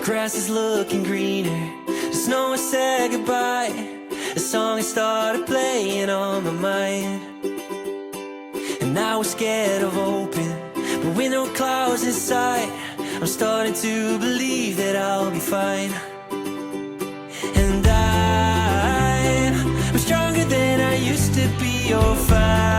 grass is looking greener. The snow has said goodbye. The song has started playing on my mind. And I was scared of hoping, but with no clouds in sight, I'm starting to believe that I'll be fine. And I'm stronger than I used to be. You're fine.